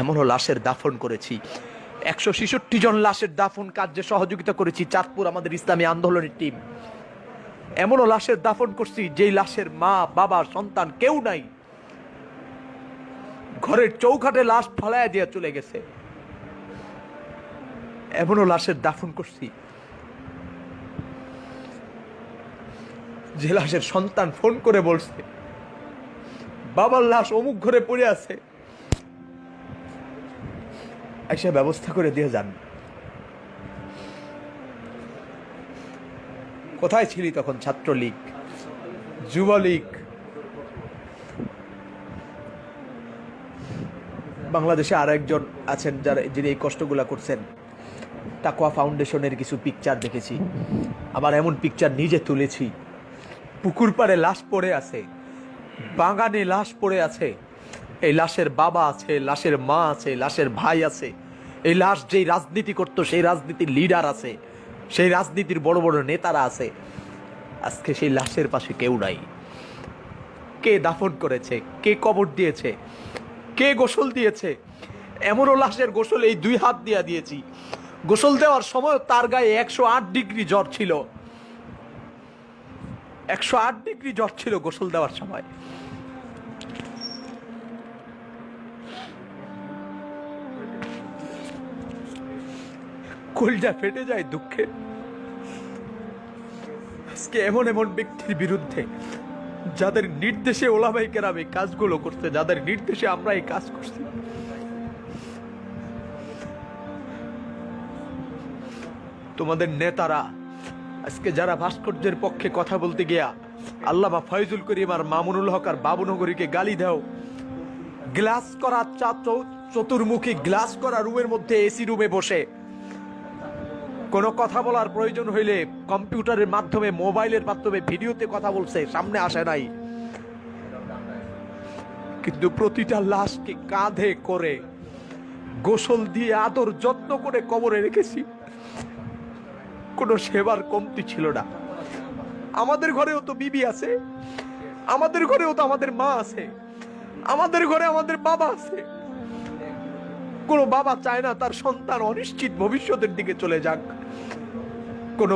এমনও লাশের দাফন করেছি, 166 জন লাশের দাফন কার্যে সহযোগিতা করেছি চাঁদপুর আমাদের ইসলামী আন্দোলনের টিম। এমনও লাশের দাফন করছি যেই লাশের মা বাবা সন্তান কেউ নাই, ঘরের চৌকাঠে লাশ ফলাইয়া দিয়ে চলে গেছে। এমনও লাশের দাফন করছি যে লাশের সন্তান ফোন করে বলছে বাবার লাশ অমুক ঘরে পড়ে আছে, এসে ব্যবস্থা করে দিয়ে যান। কোথায় ছিলি তখন? ছাত্রলীগ, যুবলীগ, বাংলাদেশে আর একজন আছেন যারা যিনি এই কষ্টগুলা করছেন, তাকওয়া ফাউন্ডেশনের কিছু পিকচার দেখেছি, আবার এমন পিকচার নিজে তুলেছি। পুকুর পাড়ে লাশ পড়ে আছে, বাগানে লাশ পড়ে আছে, এই লাশের বাবা আছে, লাশের মা আছে, লাশের ভাই আছে। এই লাশ যেই রাজনীতি করতো সেই রাজনীতির লিডার আছে, সেই রাজনীতির বড় বড় নেতারা আছে। আজকে সেই লাশের পাশে কেউ নাই। কে দাফন করেছে? কে কবর দিয়েছে? কে গোসল দিয়েছে? এমনও লাশের গোসল এই 2 হাত দিয়া দিয়েছি। গোসল দেওয়ার সময় তার গায়ে 108 ডিগ্রি জ্বর ছিল, 108 ডিগ্রি জ্বর ছিল গোসল দেওয়ার সময়। কলিজা ফেটে যায় দুঃখে। আজকে এমন এমন ব্যক্তির বিরুদ্ধে যাদের নির্দেশে ওলামায়ে কেরাম এই কাজগুলো করছে, যাদের নির্দেশে আমরা এই কাজ করছি, তোমাদের নেতারা আজকে যারা ভাস্কর্যের পক্ষে কথা বলতে গিয়া আল্লামা ফয়জুল করিম আর মামুনুল হক আর বাবুনগরীকে গালি দাও, গ্লাস করা চতুর্মুখী গ্লাস করা রুমের মধ্যে এসি রুমে বসে কোনো কথা বলার প্রয়োজন হইলে কম্পিউটারের মাধ্যমে, মোবাইলের মাধ্যমে ভিডিওতে কথা বলছে, সামনে আসে নাই। কিন্তু প্রতিটা লাশকে কাঁধে করে গোসল দিয়ে আদর যত্ন করে কবরে রেখেছি। কোনো সেবার কমতি ছিল না। আমাদের ঘরেও তো বিবি আছে, আমাদের ঘরেও তো আমাদের মা আছে, আমাদের ঘরে আমাদের বাবা আছে। কোনো বাবা চায় না তার সন্তান অনিশ্চিত ভবিষ্যতের দিকে চলে যাক। কোনো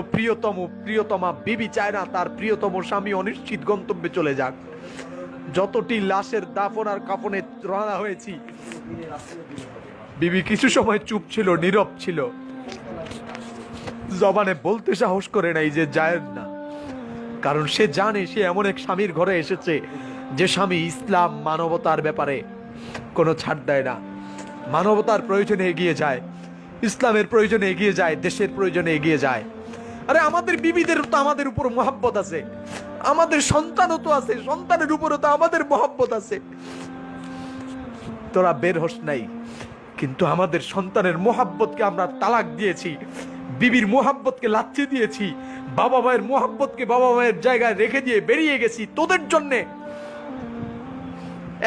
প্রিয়তমা বিবি চায় না তার প্রিয়তম স্বামী অনিশ্চিত গন্তব্যে চলে যাক। যতটি লাশের দাফন আর কাফনে রওনা হয়েছি, বিবি কিছু সময় চুপ ছিল, নীরব ছিল, জবানে বলতে সাহস করে নাই যে জায়েজ না। কারণ সে জানে সে এমন এক স্বামীর ঘরে এসেছে যে স্বামী ইসলাম মানবতার ব্যাপারে কোনো ছাড় দেয় না, মানবতার প্রয়োজনে এগিয়ে যায়, ইসলামের প্রয়োজনে এগিয়ে যায়, দেশের প্রয়োজনে এগিয়ে যায়। আরে আমাদের বিবিদেরও তো আমাদের উপর মহব্বত আছে, আমাদের সন্তানও তো আছে, সন্তানের উপরও তো আমাদের মহব্বত আছে। তোরা বের হোস নাই, কিন্তু আমাদের সন্তানের মহব্বতকে আমরা তালাক দিয়েছি, বিবির মহব্বতকে লাচ্ছি দিয়েছি, বাবা মায়ের মহব্বতকে বাবা মায়ের জায়গায় রেখে দিয়ে বেরিয়ে গেছি তোদের জন্যে।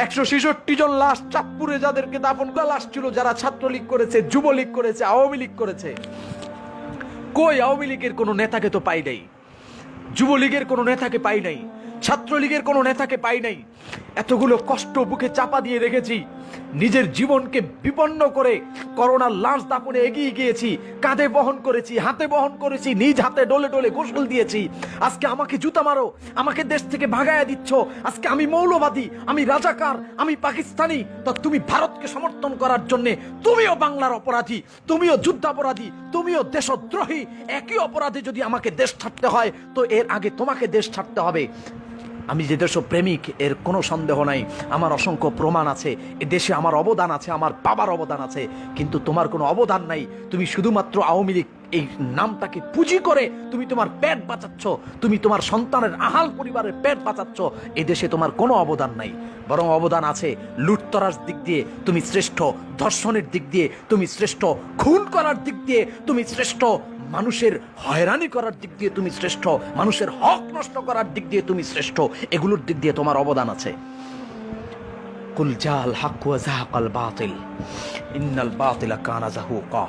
166 জন লাশ চাঁদপুরে যাদেরকে দাফন করা লাশ ছিল, যারা ছাত্রলীগ করেছে, যুবলীগ করেছে, আওয়ামী লীগ করেছে। কই আওয়ামী লীগের কোনো নেতাকে তো পাই নাই, যুবলীগের কোনো নেতাকে পাই নাই, ছাত্রলীগের কোনো নেতাকে পাই নাই। এতগুলো কষ্ট বুকে চাপা দিয়ে রেখেছি, নিজের জীবনকে বিপন্ন করে করোনার লাশ দাফনে এগিয়ে গিয়েছি, কাঁধে বহন করেছি, হাতে বহন করেছি, নিজ হাতে ডলে ডলে গোসল দিয়েছি। আজকে আমাকে জুতা মারো, আমাকে দেশ থেকে ভাগায়া দিচ্ছ, আজকে আমি মৌলবাদী, আমি রাজাকার, আমি পাকিস্তানি, তো তুমি ভারতকে সমর্থন করার জন্য তুমিও বাংলার অপরাধী, তুমিও যুদ্ধাপরাধী, তুমিও দেশদ্রোহী। একই অপরাধে যদি আমাকে দেশ ছাড়তে হয় তো এর আগে তোমাকে দেশ ছাড়তে হবে। আমি যে দেশপ্রেমিক এর কোনো সন্দেহ নাই, আমার অসংখ্য প্রমাণ আছে, এ দেশে আমার অবদান আছে, আমার বাবার অবদান আছে, কিন্তু তোমার কোনো অবদান নাই। তুমি শুধুমাত্র আওয়ামী লীগ এই নামটাকে পুঁজি করে তুমি তোমার পেট বাঁচাচ্ছ, তুমি তোমার সন্তানের আহাল পরিবারের পেট বাঁচাচ্ছ। এ দেশে তোমার কোনো অবদান নাই, বরং অবদান আছে লুটতরার দিক দিয়ে তুমি শ্রেষ্ঠ, ধর্ষণের দিক দিয়ে তুমি শ্রেষ্ঠ, খুন করার দিক দিয়ে তুমি শ্রেষ্ঠ, মানুষের হয়রানি করার দিক দিয়ে তুমি শ্রেষ্ঠ, মানুষের হক নষ্ট করার দিক দিয়ে তুমি শ্রেষ্ঠ। এগুলোর দিক দিয়ে তোমার অবদান আছে। কুল জাল হক ওয়া যাহাকাল বাতিল ইন্নাল বাতিলা কানা যাহুকা।